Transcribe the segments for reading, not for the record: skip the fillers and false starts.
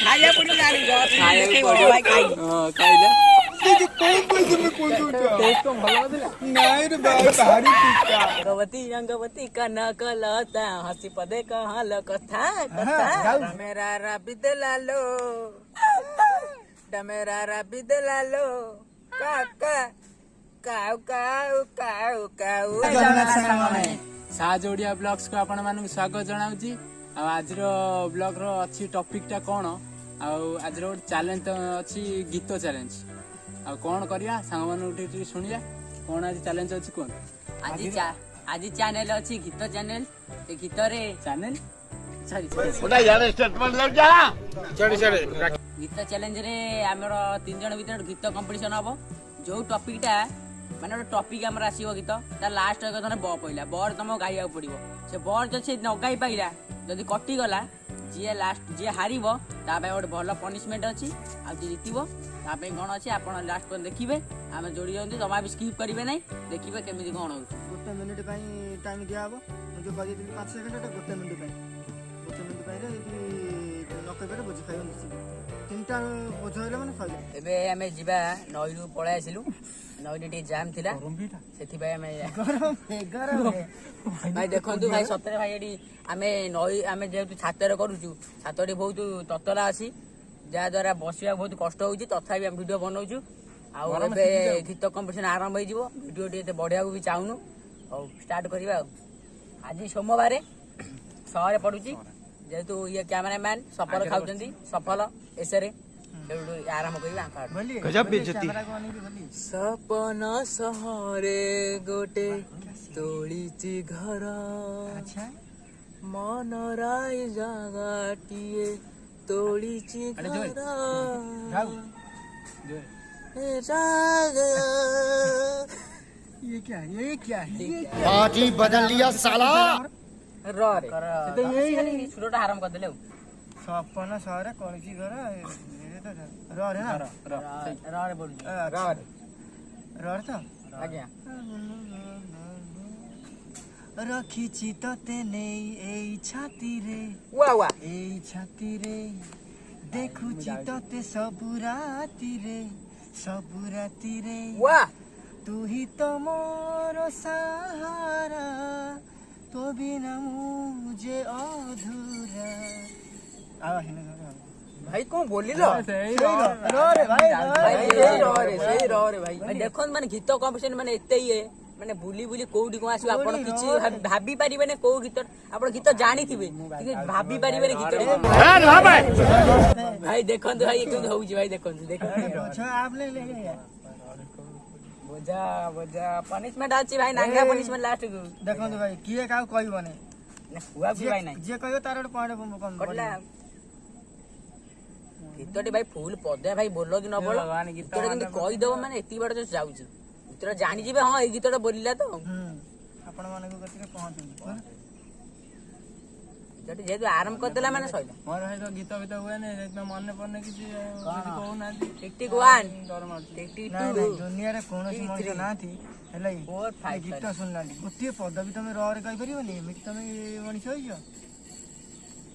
खाइए पड़ी जानी जो खाइए पड़ी भाई खाई हां खाइले देखो कौन पैसे में कौन सोचा टेस्ट को भलो दिला नहीं रे भाई भारी टीका रंगवती कना कलता हंसी पदे कहल कथा कथा मेरा रबिद लालो डमेरा रबिद लालो काका काउ काउ काउ काउ साज ओडिया ब्लॉग्स को आपण मानक स्वागत जणाउची आज ब्लॉग रो अच्छी टॉपिक टा कोन आज चैलेंज अच्छी गीत चैलेंज आ कौन करिया सांग मान उठी सुनिया कौन आज चैलेंज अछि कोन आज चैनल अछि गीत चैनल ए गीत रे चैनल सॉरी यार स्टेटमेंट लग जा चढ़ी गीत चैलेंज रे हमर 3 जण भीतर गीत कंपटीशन हबो जो टॉपिक टा माने टॉपिक हमर आसीबो गीत ता लास्ट एक थने ब पहिला बर तम गाइया पड़िबो से बर जो से न गाई पाइला जदी कटि गला जे लास्ट जे हारिबो ता बे ओड भलो पनिशमेंट अछि आ जे जितिबो ता पे कोन अछि आपण लास्ट पर देखिबे आमे जोड़ी जंती जमा भी स्किप करिवे नै देखिबे केमिति कोन हो गोटे मिनिट पई टाइम दिया हबो जो कहि दिली 5 सेकंड टा गोटे मिनिट पई रे यदि न कबे बुझी खाइयो निसी तीनटा बुझाइले माने सही एबे हमें जिबा नईरु पळे आसिलु नईरे टी जाम थिला सेथि भाई हमें गरम भाई देखंतु भाई सतरे भाई एडी हमें नई हमें जेतु छातर करूछु छातडी बहुत ततला आसी जा द्वारा बसिया बहुत कष्ट होउची तथापि हम वीडियो बनाउछु आ एबे गीत कंपटीशन आरंभ होई जिवो वीडियो टी एते बढ़िया को भी चाहुनु और स्टार्ट करिवा आज सोमवार शहर पडुची जेतु ये कैमरामैन सफल खाउचंदी सफल एसरे आराम करिवा गजब बेइज्जती सपना सहरे गोटे तोळीची घर अच्छा मन राय जागाटिए तोळीची घर ये क्या है पार्टी बदल लिया साला रे तो यही खाली सुरोटा आराम कर देले सपना सारे कौनसी घर ये तो र रे ना रे बोल र तो आज्ञा रखिछि तते नेई एई छाती रे वाह वाह एई छाती रे देखुछि तते सबुराती रे वाह तू ही तो मोर सहारा तो बिना मुझे अधूरा आवा हिने भाई कौन बोली लो सही रे भाई सही रे भाई देखो माने गीत कंपटीशन माने एते ही है माने बुली बुली कोउडी को आसी आपण किछि भाबी पारिबे ने को गीत आपण गीत जानि थिबे कि भाबी पारिबे ने गीत हां भाई भाई देखो भाई एकदम होउजी भाई देखो अच्छा आपने ले लिया बोझा पनिशमेंट अछि भाई नांगा पनिशमेंट लास्ट को देखो भाई किए का कहबो ने हुआ भी भाई नै जे कहयो तार पॉइंट कम करला गीतटी भाई फुल पदे भाई बोलो कि न बोलो गीतटी किंतु कहि देबो माने एती बार जो जाउची गीतरा जानि जिबे हां ए गीतटा बोलिला तो आपण माने को गतिरे पहुंचू गीतटी जेतु आरंभ कर देला माने सइला मोर भाई तो गीत हुए ने एकदम मन पड़ने किछि कहू ना टिक 1 टिक 2 दुनिया रे कोनोसी मनुष्य ना थी हेलै 4 5 गीत सुनला गोटे पद भी तमे र रे कहि परिबोनी एमिति तमे मनुष्य होइयो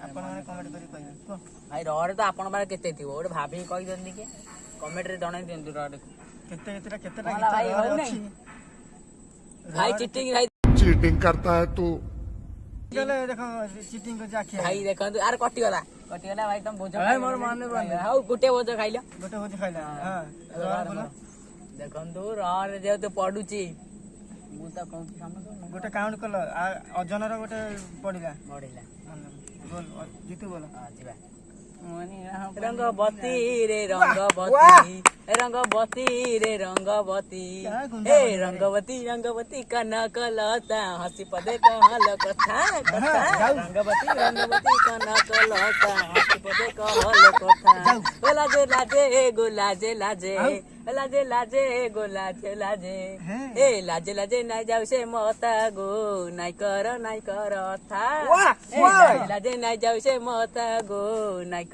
आपण माने कमेंट करि कहियो भाई र रे तो आपण माने केते थिबो ओडे भाभी कहि दंदी के कमेंट रे दणे दिंदु र रे केते गीत भाई भाई चीटिंग करता है तू चले देखो चीटिंग को जाके भाई देखो यार कटि गला भाई तुम बोझ भाई मोर माने बने हाउ गुटे बोझ खाइला गोटे होती खाइला हां बोलो देखंतु रे जे तो पडुची मु त कहू समझ गोटे काउंट कल अजन रो गोटे पडिला बढ़िला बोल जीतू बोलो हां जीवा रंगवती रे रंगवती रे रंगवती ए रंगवती कना कलता हंसी पदे कहल कथा कथा रंगवती कना कलता हंसी पदे कहल कथा लाजे लाजे गोलाजे लाजे लाजे लाजे गोलाजे लाजे ए लाजे लाजे नाइ जाउ से मता गो नाइ कर था लाजे नाइ जाउ से मता गो नाइ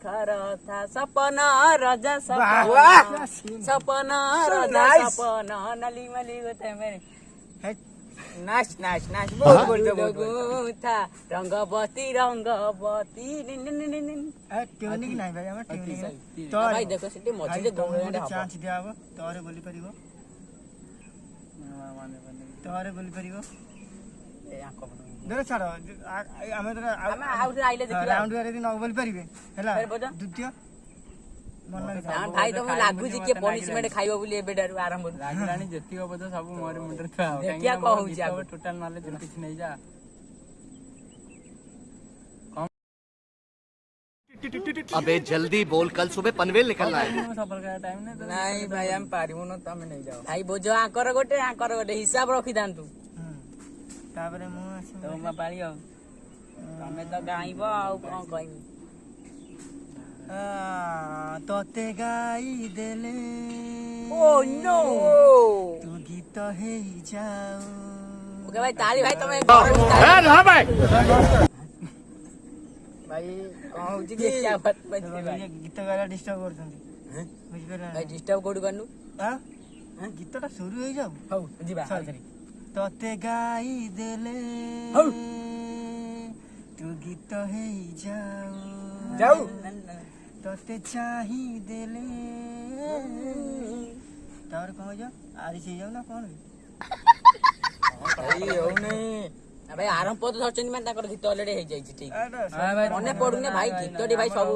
कर था सपना राजा सपना सपना राजा सपना नली मली गोते मेरे नाच नाच नाच बहुत बोलते था रंगवती रंगवती ट्यूनिंग नहीं भाई हम ट्यूनिंग भाई देखो सेठी मझिरे गोंगडे हबो चांस दिया हबो तोरे बोली परिबो तोरे बोली परिबो ए आको देख छाड़ आमे तो हम आउट आइले देखिला राउंड रे दिन बोली परिबे हैला फेर बोझ द्वितीय मन लगे भाई तुम लागु जी के पनिशमेंट खाइबो बोली एबेडारू आरंभ लागलानी जेतिक बोध सब मोर मुंडर थुआ देखिया कहूची आगो टोटल नॉलेज किछ नै जा अबे जल्दी बोल कल सुबह पनवेल निकलना है सफर का टाइम नै नहीं भाई हम पारिबो न तमे नहीं जाओ भाई बोझ आकर गोटे हिसाब रखि दांतु तापरे मु तो मा पाली हो तमे तो गाइबो आ कोन कहबी तोते गाई देले ओ नो तू गीत हे जाओ ओके भाई ताली भाई तमे भाई कहू जी देखिया बात बच्चे भाई गीत गाला डिस्टर्ब करछन बुझ गेला भाई डिस्टर्ब कोड करनु हां गीतटा शुरू हो जाऊ हौ जीवा सरी तोते गाई देले हौ तू गीत हे जाओ जाऊ तोते चाही देले तार कहो जा आरी से जाऊ ना कोन भाई हो नहीं भाई आरंभ तो धरचनी में ताकर गीत ऑलरेडी हे जाई ठीक मने पडुने भाई गीतडी भाई सब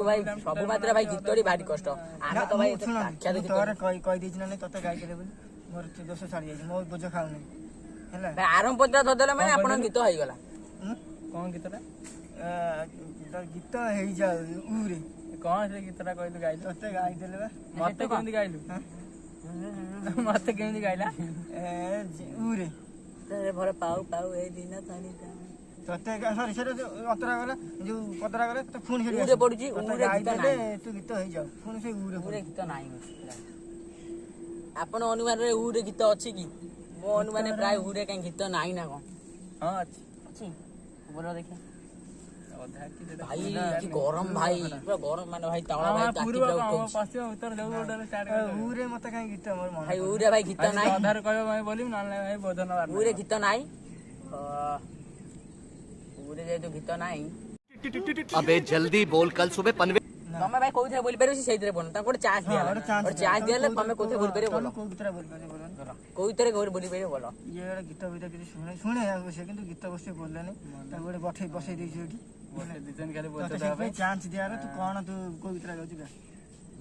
मात्रा भाई गीतडी भारी कष्ट आमे तो भाई आख्या देखि तोरे कहि दिछ ना तोते गाई देले बोली मोर दोष छाड़ी जाई मो बोझ खाउनी हैला भाई आरंभ तो धरदेले माने आपन गीत होई गला कोन गीतटा गीत हे जाऊ उरे कोन से गीतटा कहलु गाइलु तोते गाई देले बा मते केमि गाइलु मते केमि गाइला उरे तेरे भरे पाऊ पाऊ ए दिन थानी तोते सॉरी सर अतरा गला जो पतरा गला तो फोन हेरी उरे पडुची उरे गाई गीत देले नाही तू गीत हे जाऊ फोन से उरे उरे गीत नाही आपन अनुमान रे उरे गीत अछि की मो अनुमान प्राय उरे काई गीत नाही ना कोन हां अछि बोलो देखिए अधा की दे भाई की गरम भाई पूरा गरम माने भाई तावा भाई ताती पूर्व पूरा काम उठौछ पश्चिम उत्तर जाऊ ओडर स्टार्ट उरे मत काई गीत मोर मन भाई उरे भाई गीत नाही अधार कहबो मैं बोलिम न भाई बोधन बार उरे गीत नाही उरे जे तो गीत नाही अबे जल्दी बोल कल सुबह पनवेल तमे भाई कोथे बोल परिबो सेइतरे बोल ता कोटे चांस दिया और चांस दियाले तमे कोथे बोल परिबो बोलो को गीतरा बोल पारे बोल कोइतरे बोल परिबो बोलो ये गीत बिता किसी सुने सुने अवश्य किंतु गीत बसे बोलले नहीं ता गोटे बठे बसे देछि एठी बोले दिजन खाली तो बोलते से पे चांस दिया रे तू कोन तू को गीतरा गाउची का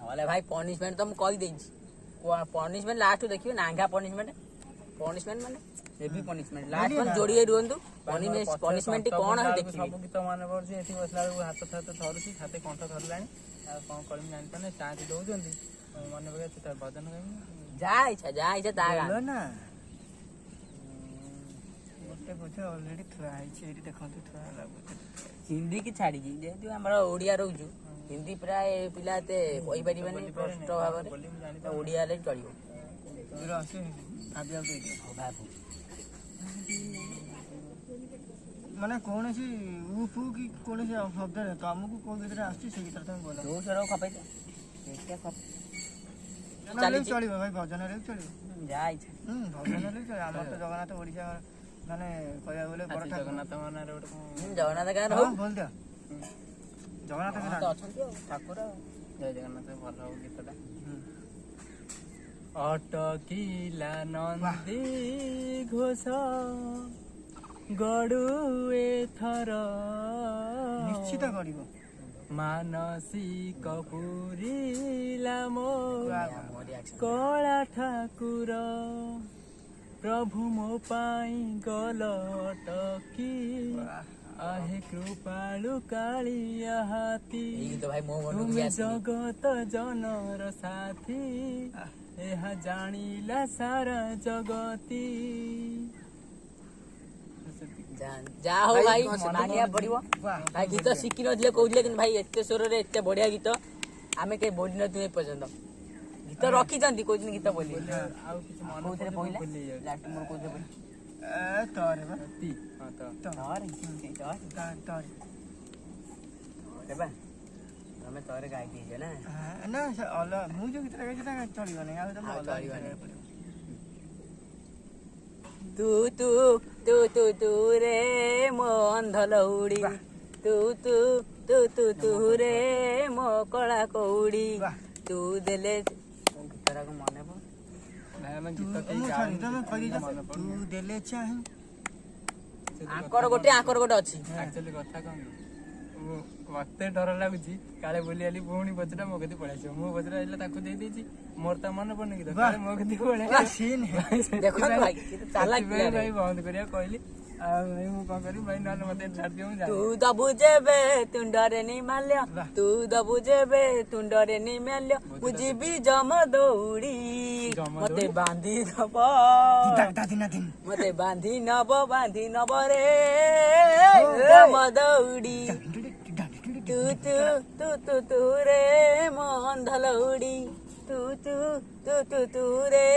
नले भाई पनिशमेंट तो म कहि देछि पनिशमेंट लास्ट देखियो नांगा पनिशमेंट माने हेवी पनिशमेंट लास्ट वन जोड़िए रुंदु पनिशमेंट कोन है देखि सब गीत माने पड़छि एठी बसला हाथ हाथ धरुछि हाथे कंठ धरलानी आ कोन करम जानि तने चांस दउजंदी माने बगे त भजन गाइम जा इच्छा तागा बोलो ना गोटे बुझ ऑलरेडी ट्राई छेरी देखंतु ट्राई लागु हिंदी की छाड़ी की जेतु हमरा ओडिया रहउजु हिंदी प्राय पिलाते कहि परिबानी स्पष्ट भाबरे ओडिया रे चलियो पूरा आसे आबिया दे बाबू माने कोन सी ऊपू की कोन सी शब्द रे तो हमको को गीतरा आछि से गीतरा तुम बोला जो सरो खपै देखिया खप चली चलिबो भाई भजन रे चलिबो जा इच्छा भजन रे चल हमर तो जगन्नाथ ओडिसा माने कहया बोले बड़ ठाकुर जगन्नाथ माने रे गोटे जगन्नाथ का हां बोल दे जगन्नाथ का तो अछंती ठाकुर जय जगन्नाथ भल हो गीतटा अटकिला नंदी घोष गडु एथर निश्चित गरिबो मानसिक पुरिला मो कला ठाकुर प्रभु मो पाई गल अटकी आहे कृपालु कालिया हाथी तो भाई मो मन तुमे जगत जनर साथी एहा जानिला सारा जगती जा हो भाई मानिया पड़िबो भाई गीत शिखि नदिले कहले कि भाई एते स्वर रे एते बढ़िया गीत आमे के बोली न तुए पर्यंत गीत रखी जंती कोइ दिन गीत बोली आउ किछ मन कोथरे पहिला भूली जाय लास्ट मोर कोथरे बोली तोरे बा ती हां तो तोरे तोरे देबा हमें तोरे गाई दीजे ना ना अल मु जो गीतरा गाइछ ता चलिबो नै आ त चलिबो नै। ତୁ ତୁ ତୁ ତୁ ତୁ ରେ ମୋ ଅନ୍ଧ ଲଉଡ଼ି ତୁ ତୁ ତୁ ତୁ ତୁ ରେ ମୋ କଳା କଉଡ଼ି ତୁ ଦେଲେ ଗୀତଟାକୁ ମନେ ପଡ ନାଇଁ ଆମେ ଗୀତ କେହି ମୁଁ ଗାଉନି, ତମେ କହିଦେଇଛ ମନେ ପଡୁନି। ତୁ ଦେଲେ ଚାହିଁ ଆଙ୍କର ଗୋଟେ ଅଛି ଆକ୍ଚୁଆଲି କଥା କଣ କି? ମତେ ଡର ଲାଗୁଛି କାଳେ ବୋଲି ଆଲି ପୁଣି ପଛଟା ମୋ କତି ପଳେଇ ଆସିବ। ମୁଁ ପଛରେ ଆସିଲେ ତାକୁ ଦେଇଦେଇଛି, ମୋର ତା ମନେ ପଡୁନି କି କାଳେ ମୋ କତି ପଳେଇ ଆସିବ। ସିନ୍ ଦେଖନ୍ତୁ ଭାଇ କେତେ ଚାଲାକ ସେଥିପାଇଁ ପିଲା ରେ। ଭାଇ ବନ୍ଦ କରିବାକୁ କହିଲି। ଆଉ ଭାଇ ମୁଁ କଣ କରିବି ଭାଇ, ନହେଲେ ମତେ ଛାଡି ଦିଅ, ମୁଁ ତୁ ଯାଏ। ଦବୁ ଯେବେ ତୁଣ୍ଡରେ ନିମାଲ୍ୟ ତୁ ଦବୁ ଯେବେ ତୁଣ୍ଡରେ ନିମାଲ୍ୟ ମୁଁ ଯିବି ଜମ ଦୌଡ଼ି ଜମ ମତେ ଦୌଡ଼ି? ବାନ୍ଧି ଦବ ମତେ ବାନ୍ଧି ନବ ରେ ଜମ ଦୌଡ଼ି ତୁ ତୁ ତୁ ତୁ ତୁ ରେ ମୋ ଅନ୍ଧ ଲଉଡ଼ି ତୁ ତୁ ତୁ ତୁ ତୁ ରେ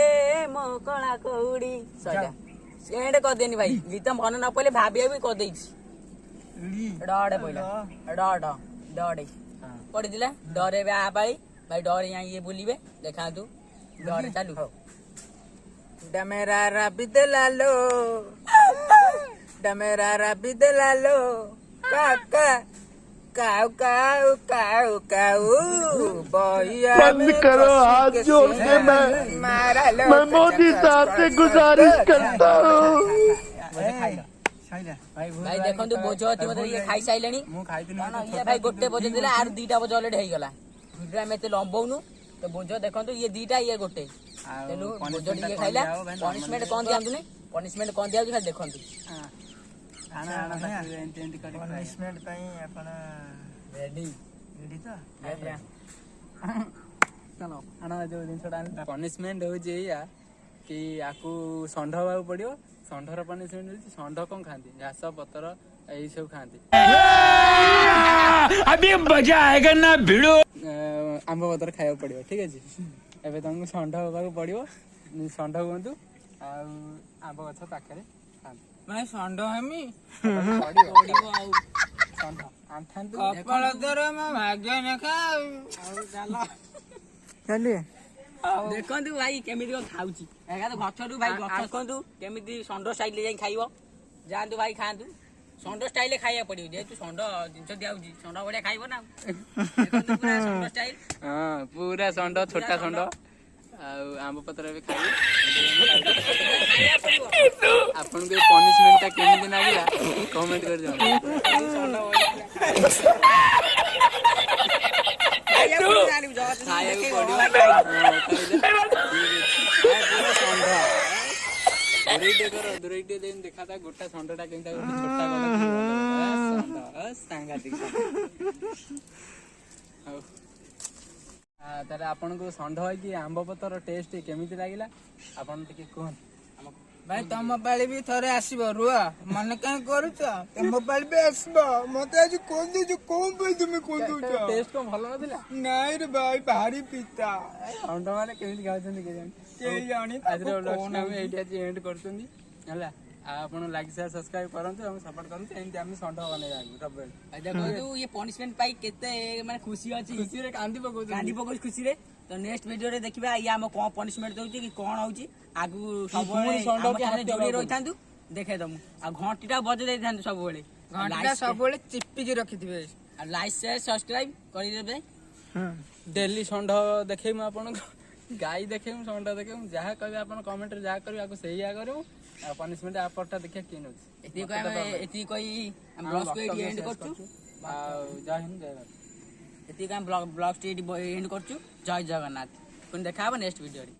ମୋ କଳା କଉଡ଼ି ସଇଲା ଏଣ୍ଡ କରିଦେନି ଭାଇ ଗୀତ ମନେ ନ ପଇଲେ ଭାବିବା ବି କରିଦେଇଛି ଡଡେ ପଇଲା ଡଡେ ପଡିଥିଲା ଡରେ ଏବେ ଆ ପାଳି ଭାଇ ଡରେ ଇଏ ବୁଲିବେ ଦେଖାନ୍ତୁ ଡରେ ଚାଲୁ ଡମେରା ରାବି ଦେଲାଲୋ ଡମେରା ରାବି ଦେଲାଲୋ କାକା काऊ काऊ काऊ काऊ बंद करो हाथ जोड़ के मैं मोदी साहब से गुजारिश करता हूँ। ଭାଇ ଭୁଲ ଭାଇ ଭାଇ ଦେଖନ୍ତୁ ଗୀତ- ବୋଝ ଅଛି ମତେ ଇଏ ଖାଇସାଇଲେଣି ମୁଁ ଖାଇଥିଲି ଇଏ ଭାଇ ଗୋଟେ ବୋଝ ଦେଲା ଆର ଦିଟା ବୋଝ ଅଲରେଡି ହେଇଗଲା ଭିଡିଓ ଆମେ ଏତେ ଲମ୍ବଉନୁ ତ ବୋଝ ଦେଖନ୍ତୁ ଇଏ ଦିଟା ଇଏ ଗୋଟେ ଆଉ ତେଣୁ ବୋଝ punishment ଟିକେ ଟା ଖାଇଲା କଣ ଦିଆହବ ଭାଇ? ପନିଶମେଣ୍ଟ କଣ ଦିଆନ୍ତୁ ନାଇଁ ପନିଶମେଣ୍ଟ କଣ ଦିଆଯାଉଛି ଖାଲି ଦେଖନ୍ତୁ ଆଣ ଆଣ ତାକୁ ଏମିତି ଏମିତି କରି ପନିଶମେଣ୍ଟ ପାଇଁ ଆପଣ ରେଡି ରେଡି ତ ଆଜ୍ଞା ଚାଲ ଆଣ ଯୋଉ ଜିନିଷଟା ପନିଶମେଣ୍ଟ ହଉଛି ଏଇଆ କି ଆକୁ ଷଣ୍ଢ ହବାକୁ ପଡିବ। ଷଣ୍ଢର ପନିଶମେଣ୍ଟ ହଉଛି ଷଣ୍ଢ କଣ ଖାଆନ୍ତି, ଘାସ ପତ୍ର ଏଇ ସବୁ ଖାଆନ୍ତି। ଆମ୍ବ ପତ୍ର ଖାଇବାକୁ ପଡିବ, ଠିକ ଅଛି। ଏବେ ତମକୁ ଷଣ୍ଢ ହବାକୁ ପଡିବ, ଷଣ୍ଢ ହୁଅନ୍ତୁ ଆଉ ଆମ୍ବ ଗଛ ପାଖରେ ଖାଆନ୍ତୁ। ଭାଇ ଷଣ୍ଢ ହେମି ପଡିବ ଆଉ ଷଣ୍ଢ ଆଣ୍ଠାନ୍ତୁ। କପାଳ ତୋର ମୋ ଭାଗ୍ୟ ନେଖା ଆଉ ଚାଲ ଦେଖନ୍ତୁ ଭାଇ କେମିତି କଣ ଖାଉଛି ଏକା ତ ଗଛରୁ ଭାଇ ଗଛ ଦେଖନ୍ତୁ କେମିତି ଷଣ୍ଢ ଷ୍ଟାଇଲରେ ଯାଇ ଖାଇବ ଯାଆନ୍ତୁ ଭାଇ ଖାଆନ୍ତୁ ଷଣ୍ଢ ଷ୍ଟାଇଲରେ ଖାଇବାକୁ ପଡିବ ଯେହେତୁ ଷଣ୍ଢ ଜିନିଷ ଦିଆହଉଛି ଷଣ୍ଢ ଭଳିଆ ଖାଇବ ନା ଦେଖନ୍ତୁ ପୁରା ଷଣ୍ଢ ଷ୍ଟାଇଲ ହଁ ପୁରା ଷଣ୍ଢ ଛୋଟା ଷଣ୍ଢ ଆଉ ଆମ୍ବ ପତ୍ର ଏବେ ଖାଇବେ। ଆପଣଙ୍କୁ ଏ ପନିଶମେଣ୍ଟ ଟା କେମିତି ଲାଗିଲା କମେଣ୍ଟ କରି ଜଣାନ୍ତୁ। ଖାଇବାକୁ ପଡିବ। ଦୂରେଇ ଟିକେ ଦେଇ ଦେଖାତା ଗୋଟା ଷଣ୍ଢଟା କେମିତି ଗୋଟେ ଛୋଟା ସାଂଘାତିକ। ହଉ ତାହେଲେ ଆପଣଙ୍କୁ ଷଣ୍ଢ ହେଇକି ଆମ୍ବ ପତ୍ର ଟେଷ୍ଟ କେମିତି ଲାଗିଲା ଆପଣ ଟିକେ କୁହନ୍ତୁ। ଭାଇ ତମ ପାଳି ବି ଥରେ ଆସିବ ରୁହ ମନେ କାହିଁ କରୁଛ ତମ ପାଳି ବି ଆସିବ ମତେ ଆଜି କଣ ଦଉଛ କଣ ପାଇଁ ତୁମେ କଣ ଦଉଛ ଟେଷ୍ଟ କଣ ଭଲ ନଥିଲା? ନାଇଁ ରେ ଭାଇ ଭାରି ପିତା ଷଣ୍ଢ ମାନେ କେମିତି ଖାଉଛନ୍ତି କେଜାଣି। କେହି ଜାଣି ଆଜିର ବ୍ଲଗଟା ଆମେ ଏଇଠି ଆଜି ଏଣ୍ଡ କରୁଛନ୍ତି ହେଲା। ଆଉ ଆପଣ ଲାଇକ୍ ସେୟାର ସବସ୍କ୍ରାଇବ କରନ୍ତୁ ଏବଂ ସପୋର୍ଟ କରନ୍ତୁ ଏମିତି ଆମେ ଷଣ୍ଢ ବନେଇବା ସବୁବେଳେ। ଦେଖନ୍ତୁ ଇଏ ପନିଶମେଣ୍ଟ ପାଇ କେତେ ମାନେ ଖୁସି ଅଛି ଖୁସିରେ କାନ୍ଦି ପକଉଛନ୍ତି। କାନ୍ଦି ପକଉଛି ଖୁସିରେ ତ ନେକ୍ସଟ ଭିଡିଓରେ ଦେଖିବା ଇଏ ଆମ କଣ ପନିଶମେଣ୍ଟ ଦଉଛି କି କଣ ହଉଛି ଆଗକୁ ସବୁବେଳେ ଷଣ୍ଢ ଆମ କି ସାଙ୍ଗରେ ହାତୀ ଯୋଡିଏ ହବାକୁ ରହିଥାନ୍ତୁ ଦେଖେଇ ଦମୁ ଆଉ ଘଣ୍ଟିଟା ବଜେଇ ଦେଇଥାନ୍ତୁ ସବୁବେଳେ ଘଣ୍ଟା ସବୁବେଳେ ଚିପିକି ରଖିଥିବେ ଆଉ ଲାଇକ୍ ସେୟାର ସବସ୍କ୍ରାଇବ କରିଦେବେ ଡେଲି ଷଣ୍ଢ ଦେଖେଇମୁ ଆପଣଙ୍କୁ ଗାଈ ଦେଖେଇମୁ ଷଣ୍ଢ ଦେଖେଇମୁ ଯାହା କହିବେ ଆପଣ କମେଣ୍ଟରେ ଯାହା କରିବେ ଆକୁ ସେଇଆ କରିବୁ। ଆଉ ପନିଶମେଣ୍ଟ ଆପରଟା ଦେଖିବା କିଏ ନଉଛି। ଏତିକି କହି ଆମେ ବ୍ଲଗକୁ ଏଇଠି ଏଣ୍ଡ କରୁଛୁ ଆଉ ଜୟ ହିନ୍ଦ ଜୟ ଭାରତ। ଏତିକି ଆମେ ବ୍ଲଗଟି ଏଇଠି ଏଣ୍ଡ କରୁଛୁ ଜୟ ଜଗନ୍ନାଥ ପୁଣି ଦେଖା ହବ ନେକ୍ସଟ ଭିଡିଓରେ।